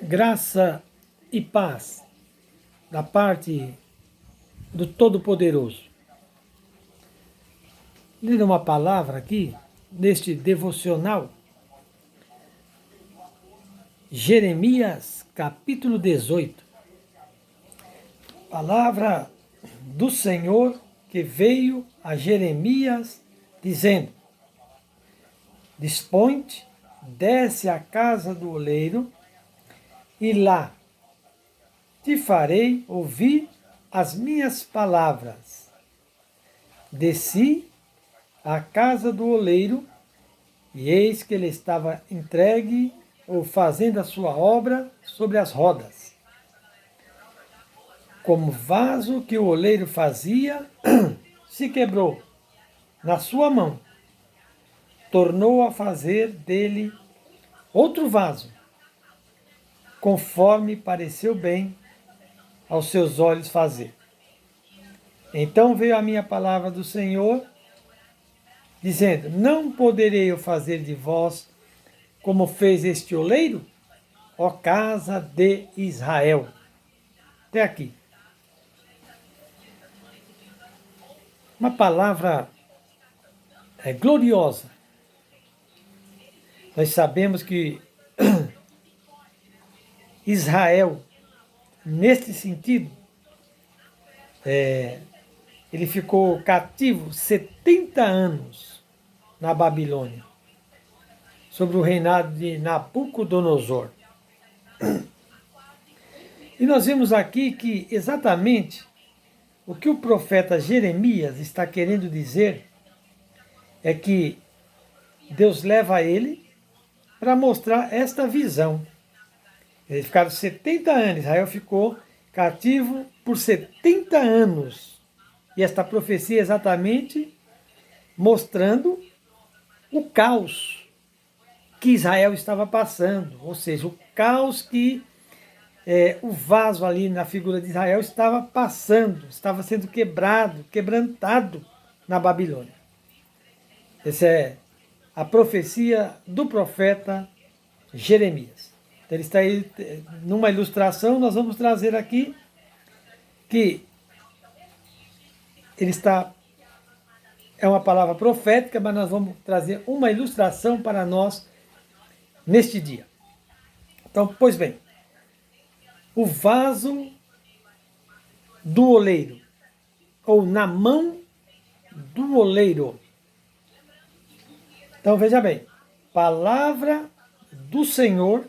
Graça e paz da parte do Todo-Poderoso. Lendo uma palavra aqui, neste devocional, Jeremias, capítulo 18. Palavra do Senhor que veio a Jeremias dizendo: Dispõe-te, desce à casa do oleiro, e lá te farei ouvir as minhas palavras. Desci à casa do oleiro, e eis que ele estava entregue ou fazendo a sua obra sobre as rodas. Como vaso que o oleiro fazia, se quebrou na sua mão, tornou a fazer dele outro vaso, conforme pareceu bem aos seus olhos fazer. Então veio a minha palavra do Senhor, dizendo: Não poderei eu fazer de vós como fez este oleiro, ó casa de Israel. Até aqui. Uma palavra gloriosa. Nós sabemos que Israel, neste sentido, ele ficou cativo 70 anos na Babilônia, sob o reinado de Nabucodonosor. E nós vemos aqui que exatamente o que o profeta Jeremias está querendo dizer é que Deus leva ele para mostrar esta visão. Eles ficaram 70 anos, Israel ficou cativo por 70 anos. E esta profecia é exatamente mostrando o caos que Israel estava passando, ou seja, o caos que o vaso ali na figura de Israel estava passando, estava sendo quebrantado na Babilônia. Essa é a profecia do profeta Jeremias. Então, ele está aí numa ilustração, nós vamos trazer aqui que ele está, é uma palavra profética, mas nós vamos trazer uma ilustração para nós neste dia. Então, pois bem, o vaso do oleiro, ou na mão do oleiro. Então veja bem, palavra do Senhor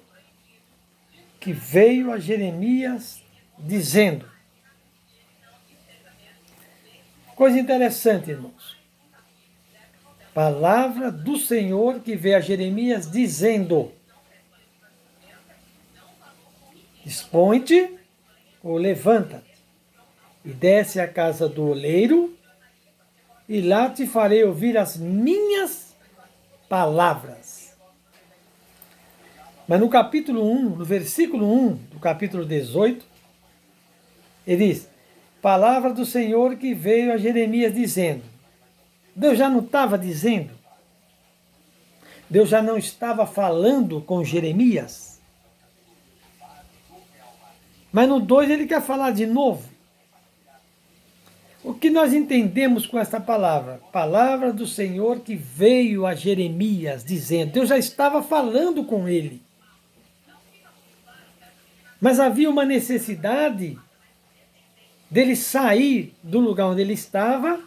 que veio a Jeremias dizendo. Coisa interessante, irmãos. Palavra do Senhor que veio a Jeremias dizendo: Dispõe-te ou levanta-te e desce à casa do oleiro, e lá te farei ouvir as minhas palavras. Mas no capítulo 1, no versículo 1 do capítulo 18, ele diz: Palavra do Senhor que veio a Jeremias dizendo. Deus já não estava dizendo? Deus já não estava falando com Jeremias? Mas no 2 ele quer falar de novo. O que nós entendemos com esta palavra? Palavra do Senhor que veio a Jeremias dizendo. Deus já estava falando com ele. Mas havia uma necessidade dele sair do lugar onde ele estava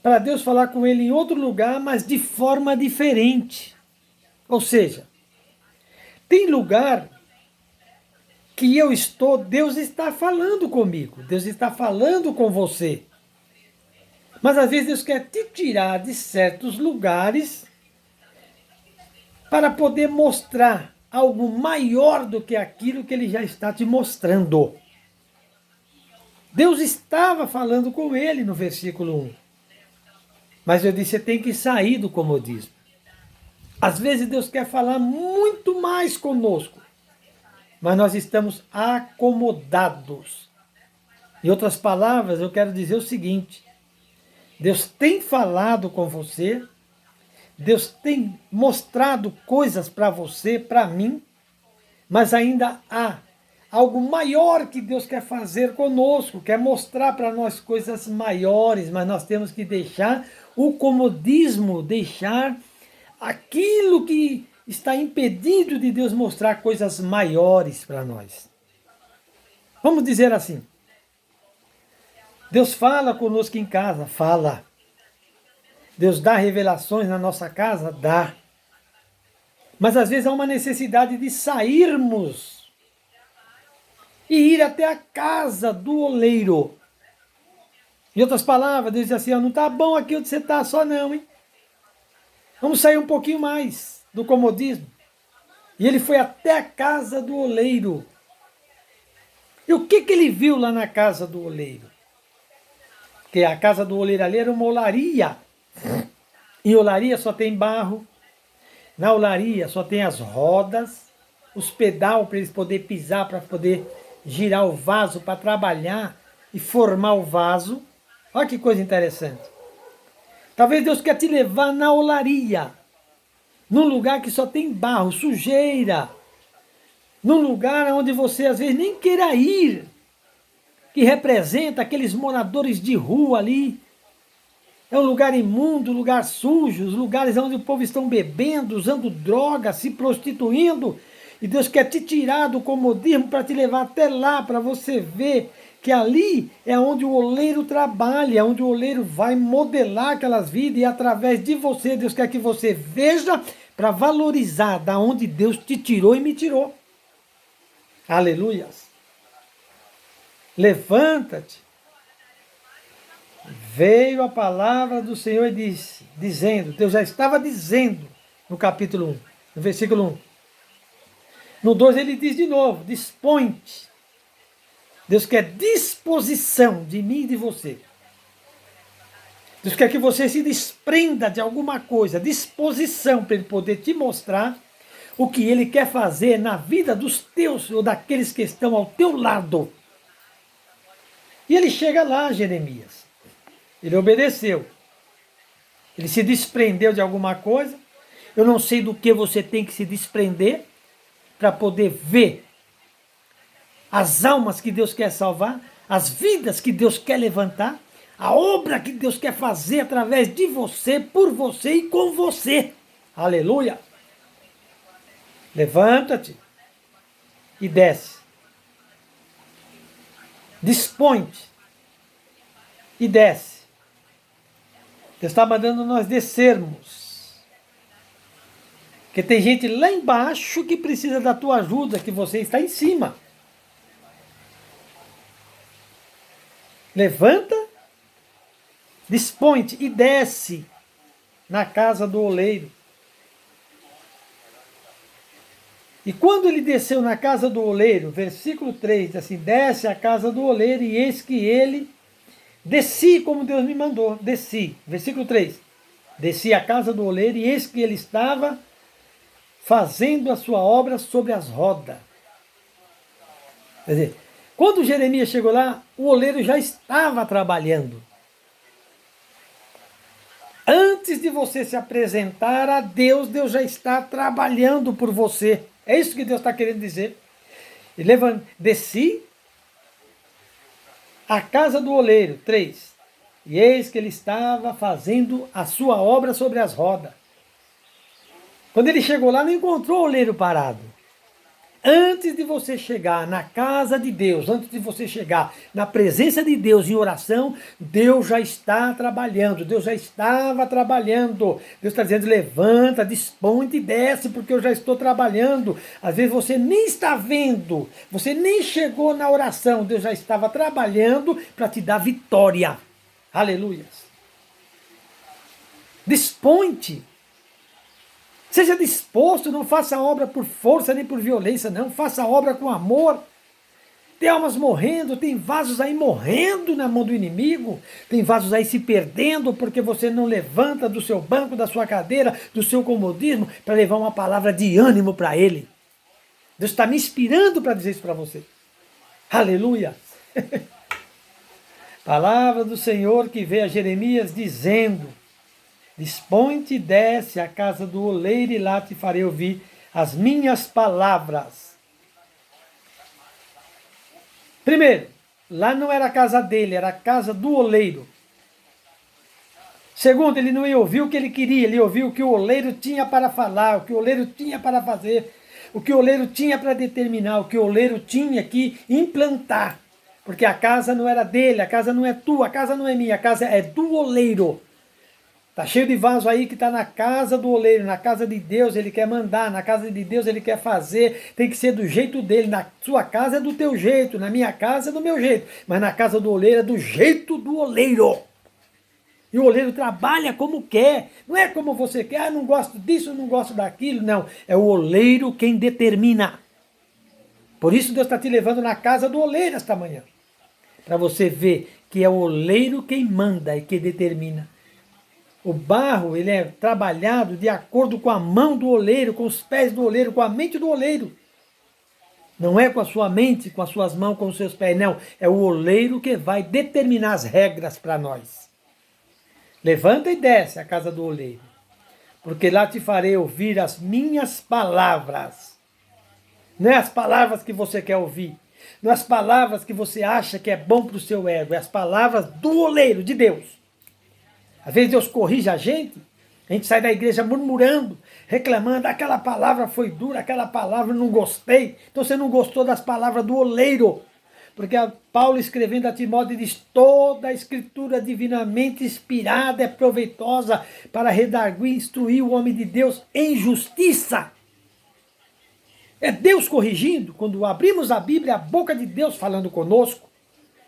para Deus falar com ele em outro lugar, mas de forma diferente. Ou seja, tem lugar que eu estou, Deus está falando comigo, Deus está falando com você. Mas às vezes Deus quer te tirar de certos lugares para poder mostrar algo maior do que aquilo que Ele já está te mostrando. Deus estava falando com ele no versículo 1. Mas eu disse, você tem que sair do comodismo. Às vezes Deus quer falar muito mais conosco, mas nós estamos acomodados. Em outras palavras, eu quero dizer o seguinte: Deus tem falado com você, Deus tem mostrado coisas para você, para mim, Mas ainda há algo maior que Deus quer fazer conosco, quer mostrar para nós coisas maiores, mas nós temos que deixar o comodismo, deixar aquilo que está impedindo de Deus mostrar coisas maiores para nós. Vamos dizer assim, Deus fala conosco em casa, fala. Deus dá revelações na nossa casa, dá. Mas às vezes há uma necessidade de sairmos e ir até a casa do oleiro. Em outras palavras, Deus diz assim, não está bom aqui onde você está só não, hein? Vamos sair um pouquinho mais do comodismo. E ele foi até a casa do oleiro. E o que ele viu lá na casa do oleiro? Porque a casa do oleiro ali era uma olaria. Em olaria só tem barro. Na olaria só tem as rodas, os pedal para eles poderem pisar, para poder girar o vaso, para trabalhar e formar o vaso. Olha que coisa interessante. Talvez Deus quer te levar na olaria, num lugar que só tem barro, sujeira, num lugar onde você às vezes nem queira ir, que representa aqueles moradores de rua ali. É um lugar imundo, lugar sujo, os lugares onde o povo estão bebendo, usando drogas, se prostituindo. E Deus quer te tirar do comodismo para te levar até lá, para você ver que ali é onde o oleiro trabalha, onde o oleiro vai modelar aquelas vidas e através de você, Deus quer que você veja para valorizar da onde Deus te tirou e me tirou. Aleluias. Levanta-te. Veio a palavra do Senhor e disse, dizendo, Deus já estava dizendo no capítulo 1, no versículo 1. No 2 ele diz de novo, dispõe-te. Deus quer disposição de mim e de você. Deus quer que você se desprenda de alguma coisa, disposição para Ele poder te mostrar o que Ele quer fazer na vida dos teus ou daqueles que estão ao teu lado. E ele chega lá, Jeremias. Ele obedeceu. Ele se desprendeu de alguma coisa. Eu não sei do que você tem que se desprender para poder ver as almas que Deus quer salvar, as vidas que Deus quer levantar, a obra que Deus quer fazer através de você, por você e com você. Aleluia! Levanta-te e desce. Dispõe-te e desce. Deus está mandando nós descermos. Porque tem gente lá embaixo que precisa da tua ajuda, que você está em cima. Levanta, dispõe-te e desce na casa do oleiro. E quando ele desceu na casa do oleiro, versículo 3, diz assim, desce à casa do oleiro e eis que ele, desci como Deus me mandou, desci. Versículo 3, desci à casa do oleiro e eis que ele estava fazendo a sua obra sobre as rodas. Quer dizer, quando Jeremias chegou lá, o oleiro já estava trabalhando. Antes de você se apresentar a Deus, Deus já está trabalhando por você. É isso que Deus está querendo dizer. E desci à casa do oleiro, 3. E eis que ele estava fazendo a sua obra sobre as rodas. Quando ele chegou lá, não encontrou o oleiro parado. Antes de você chegar na casa de Deus, antes de você chegar na presença de Deus em oração, Deus já está trabalhando, Deus já estava trabalhando. Deus está dizendo, levanta, dispõe-te e desce, porque eu já estou trabalhando. Às vezes você nem está vendo, você nem chegou na oração, Deus já estava trabalhando para te dar vitória. Aleluias. Dispõe-te. Seja disposto, não faça a obra por força nem por violência, não. Faça a obra com amor. Tem almas morrendo, tem vasos aí morrendo na mão do inimigo. Tem vasos aí se perdendo porque você não levanta do seu banco, da sua cadeira, do seu comodismo para levar uma palavra de ânimo para ele. Deus está me inspirando para dizer isso para você. Aleluia! Palavra do Senhor que veio a Jeremias dizendo, dispõe-te e desce à casa do oleiro e lá te farei ouvir as minhas palavras. Primeiro, lá não era a casa dele, era a casa do oleiro. Segundo, ele não ia ouvir o que ele queria, ele ouvia o que o oleiro tinha para falar, o que o oleiro tinha para fazer, o que o oleiro tinha para determinar, o que o oleiro tinha que implantar. Porque a casa não era dele, a casa não é tua, a casa não é minha, a casa é do oleiro. Tá cheio de vaso aí que está na casa do oleiro, na casa de Deus ele quer mandar, na casa de Deus ele quer fazer, tem que ser do jeito dele, na sua casa é do teu jeito, na minha casa é do meu jeito, mas na casa do oleiro é do jeito do oleiro. E o oleiro trabalha como quer, não é como você quer, não gosto disso, não gosto daquilo, não. É o oleiro quem determina. Por isso Deus está te levando na casa do oleiro esta manhã. Para você ver que é o oleiro quem manda e que determina. O barro, ele é trabalhado de acordo com a mão do oleiro, com os pés do oleiro, com a mente do oleiro. Não é com a sua mente, com as suas mãos, com os seus pés, não. É o oleiro que vai determinar as regras para nós. Levanta e desce à casa do oleiro, porque lá te farei ouvir as minhas palavras. Não é as palavras que você quer ouvir, não é as palavras que você acha que é bom para o seu ego, é as palavras do oleiro, de Deus. Às vezes Deus corrige a gente sai da igreja murmurando, reclamando, aquela palavra foi dura, aquela palavra não gostei. Então você não gostou das palavras do oleiro. Porque Paulo escrevendo a Timóteo diz, toda a escritura divinamente inspirada é proveitosa para redarguir e instruir o homem de Deus em justiça. É Deus corrigindo, quando abrimos a Bíblia, a boca de Deus falando conosco.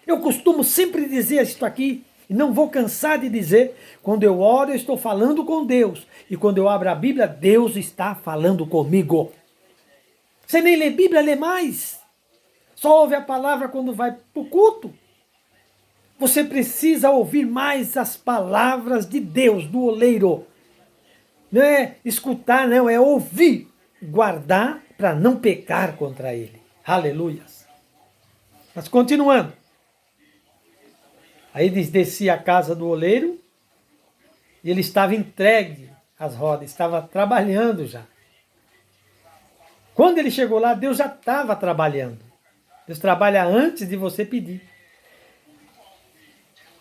Eu costumo sempre dizer isto aqui, e não vou cansar de dizer, quando eu oro eu estou falando com Deus, e quando eu abro a Bíblia, Deus está falando comigo. Você nem lê Bíblia, lê mais. Só ouve a palavra quando vai para o culto. Você precisa ouvir mais as palavras de Deus, do oleiro. Não é escutar, não, é ouvir. Guardar para não pecar contra ele. Aleluias. Mas continuando. Aí descia a casa do oleiro e ele estava entregue às rodas, estava trabalhando já. Quando ele chegou lá, Deus já estava trabalhando. Deus trabalha antes de você pedir.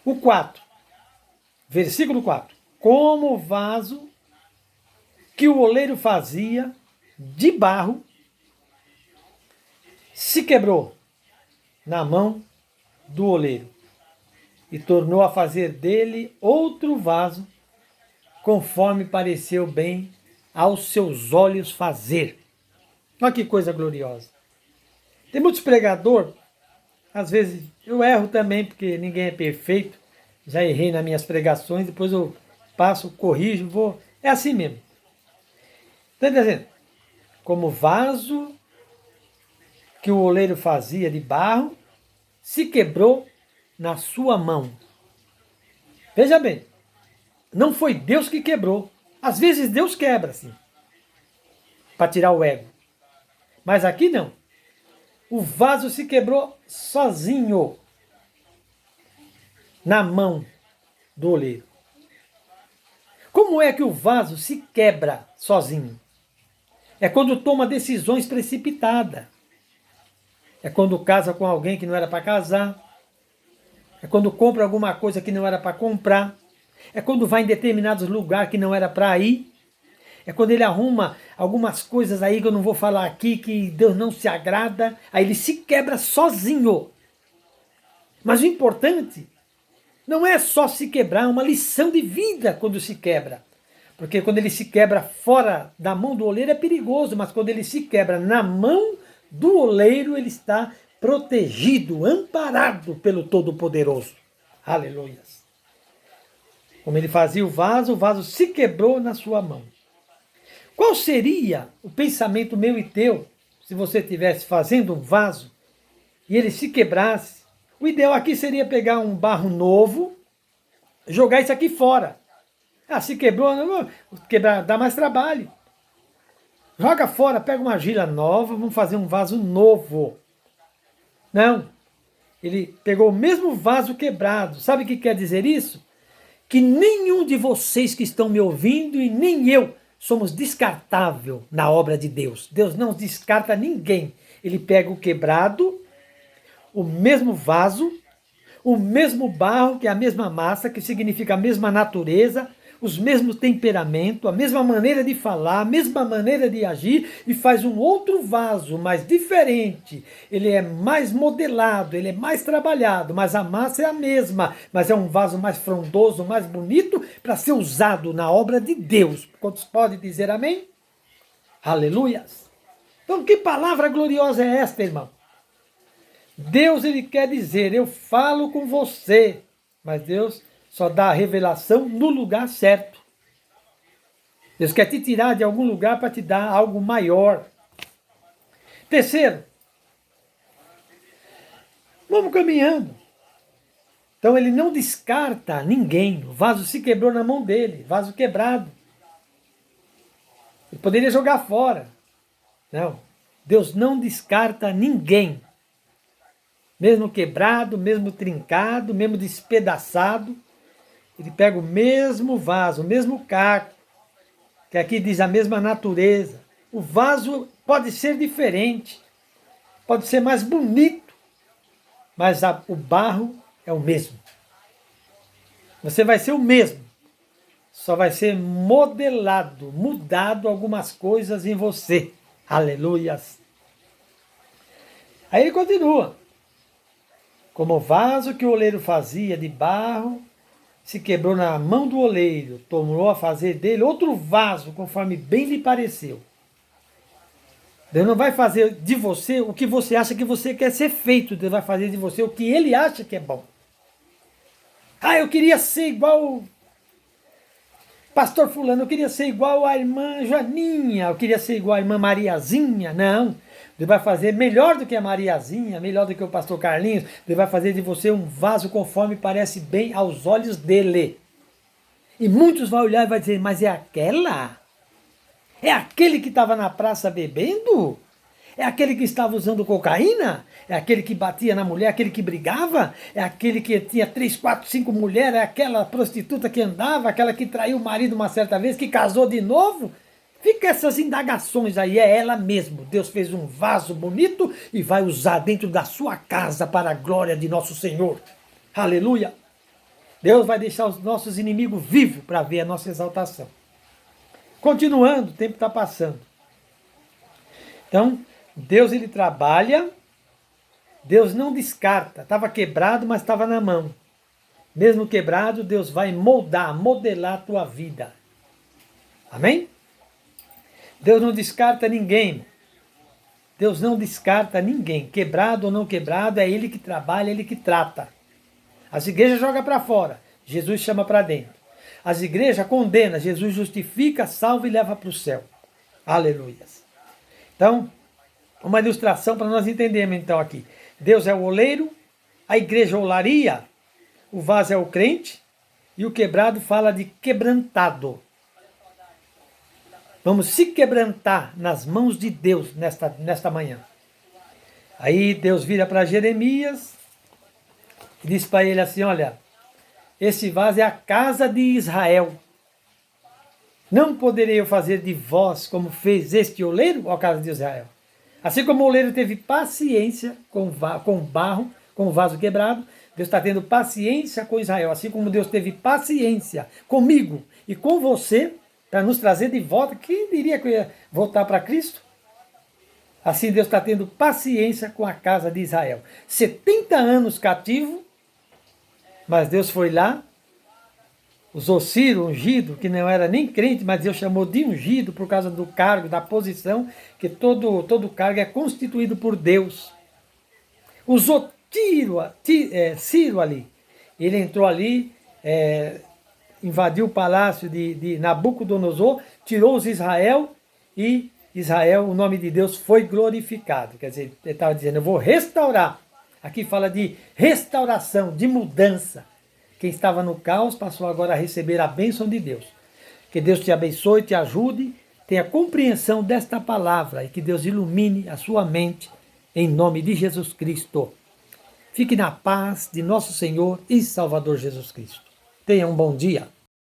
O 4, versículo 4. Como o vaso que o oleiro fazia de barro se quebrou na mão do oleiro e tornou a fazer dele outro vaso, conforme pareceu bem aos seus olhos fazer. Olha que coisa gloriosa. Tem muitos pregadores, às vezes eu erro também, porque ninguém é perfeito, já errei nas minhas pregações, depois eu passo, corrijo, vou. É assim mesmo. Está dizendo? Como vaso que o oleiro fazia de barro, se quebrou na sua mão. Veja bem, não foi Deus que quebrou. Às vezes Deus quebra, assim, para tirar o ego. Mas aqui não. O vaso se quebrou sozinho na mão do oleiro. Como é que o vaso se quebra sozinho? É quando toma decisões precipitadas. É quando casa com alguém que não era para casar. É quando compra alguma coisa que não era para comprar. É quando vai em determinados lugares que não era para ir. É quando ele arruma algumas coisas aí que eu não vou falar aqui, que Deus não se agrada. Aí ele se quebra sozinho. Mas o importante não é só se quebrar, é uma lição de vida quando se quebra. Porque quando ele se quebra fora da mão do oleiro é perigoso, mas quando ele se quebra na mão do oleiro, ele está protegido, amparado pelo Todo-Poderoso. Aleluias. Como ele fazia o vaso se quebrou na sua mão. Qual seria o pensamento meu e teu se você estivesse fazendo um vaso e ele se quebrasse? O ideal aqui seria pegar um barro novo, jogar isso aqui fora. Ah, se quebrou, quebrar, dá mais trabalho. Joga fora, pega uma argila nova, vamos fazer um vaso novo. Não, ele pegou o mesmo vaso quebrado. Sabe o que quer dizer isso? Que nenhum de vocês que estão me ouvindo e nem eu somos descartável na obra de Deus. Deus não descarta ninguém. Ele pega o quebrado, o mesmo vaso, o mesmo barro, que é a mesma massa, que significa a mesma natureza, os mesmos temperamentos, a mesma maneira de falar, a mesma maneira de agir, e faz um outro vaso, mais diferente. Ele é mais modelado, ele é mais trabalhado, mas a massa é a mesma, mas é um vaso mais frondoso, mais bonito, para ser usado na obra de Deus. Quantos podem dizer amém? Aleluias! Então, que palavra gloriosa é esta, irmão? Deus, ele quer dizer, eu falo com você, mas Deus só dá a revelação no lugar certo. Deus quer te tirar de algum lugar para te dar algo maior. Terceiro, vamos caminhando. Então ele não descarta ninguém. O vaso se quebrou na mão dele, vaso quebrado. Ele poderia jogar fora. Não, Deus não descarta ninguém. Mesmo quebrado, mesmo trincado, mesmo despedaçado, ele pega o mesmo vaso, o mesmo caco, que aqui diz a mesma natureza. O vaso pode ser diferente, pode ser mais bonito, mas o barro é o mesmo. Você vai ser o mesmo, só vai ser modelado, mudado algumas coisas em você. Aleluias! Aí ele continua. Como o vaso que o oleiro fazia de barro se quebrou na mão do oleiro, tornou a fazer dele outro vaso, conforme bem lhe pareceu. Deus não vai fazer de você o que você acha que você quer ser feito. Deus vai fazer de você o que ele acha que é bom. Ah, eu queria ser igual o pastor fulano, eu queria ser igual a irmã Joaninha, eu queria ser igual a irmã Mariazinha. Não, Deus vai fazer melhor do que a Mariazinha, melhor do que o pastor Carlinhos. Deus vai fazer de você um vaso conforme parece bem aos olhos dele. E muitos vão olhar e vão dizer, mas é aquela? É aquele que estava na praça bebendo? É aquele que estava usando cocaína? É aquele que batia na mulher, aquele que brigava? É aquele que tinha 3, 4, 5 mulheres? É aquela prostituta que andava, aquela que traiu o marido uma certa vez, que casou de novo? Fica essas indagações aí, é ela mesmo. Deus fez um vaso bonito e vai usar dentro da sua casa para a glória de nosso Senhor. Aleluia! Deus vai deixar os nossos inimigos vivos para ver a nossa exaltação. Continuando, o tempo está passando. Então, Deus ele trabalha, Deus não descarta. Estava quebrado, mas estava na mão. Mesmo quebrado, Deus vai moldar, modelar a tua vida. Amém? Deus não descarta ninguém. Deus não descarta ninguém. Quebrado ou não quebrado, é Ele que trabalha, Ele que trata. As igrejas jogam para fora, Jesus chama para dentro. As igrejas condenam, Jesus justifica, salva e leva para o céu. Aleluias. Então, uma ilustração para nós entendermos então aqui. Deus é o oleiro, a igreja é olaria, o vaso é o crente e o quebrado fala de quebrantado. Vamos se quebrantar nas mãos de Deus nesta manhã. Aí Deus vira para Jeremias e diz para ele assim, olha, esse vaso é a casa de Israel. Não poderei eu fazer de vós como fez este oleiro, ó casa de Israel. Assim como o oleiro teve paciência com o barro, com o vaso quebrado, Deus está tendo paciência com Israel. Assim como Deus teve paciência comigo e com você, para nos trazer de volta. Quem diria que eu ia voltar para Cristo? Assim Deus está tendo paciência com a casa de Israel. 70 anos cativo, mas Deus foi lá, usou Ciro, ungido, que não era nem crente, mas Deus chamou de ungido por causa do cargo, da posição, que todo cargo é constituído por Deus. Usou Ciro ali. Ele entrou ali, invadiu o palácio de Nabucodonosor, tirou os Israel e Israel, o nome de Deus foi glorificado. Quer dizer, ele estava dizendo, eu vou restaurar. Aqui fala de restauração, de mudança. Quem estava no caos passou agora a receber a bênção de Deus. Que Deus te abençoe, te ajude, tenha compreensão desta palavra e que Deus ilumine a sua mente em nome de Jesus Cristo. Fique na paz de nosso Senhor e Salvador Jesus Cristo. Tenha um bom dia.